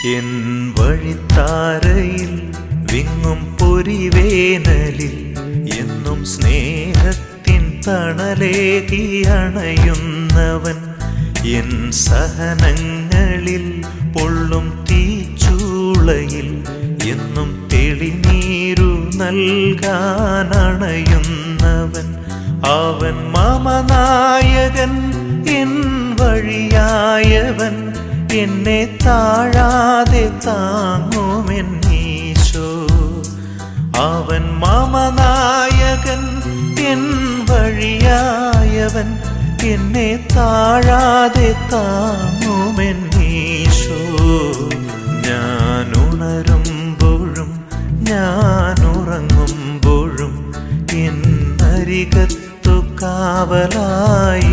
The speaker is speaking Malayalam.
എൻ വഴിത്താരയിൽ വിങ്ങും പൊരിവേനലിൽ എന്നും സ്നേഹത്തിൻ തണലേകി അണയുന്നവൻ, എൻ സഹനങ്ങളിൽ പൊള്ളും തീച്ചൂളയിൽ എന്നും തെളിനീരു നൽകാനണയുന്നവൻ, അവൻ മമനായകൻ എൻ വഴിയായവൻ, എന്നെ താഴാതെ താങ്ങുമെന്നീശോ. അവൻ മമനായകൻ എൻ വഴിയായവൻ, എന്നെ താഴാതെ താങ്ങുമെന്നീശോ. ഞാൻ ഉണരുമ്പോഴും ഞാൻ ഉറങ്ങുമ്പോഴും എന്നരികത്തു കാവലായി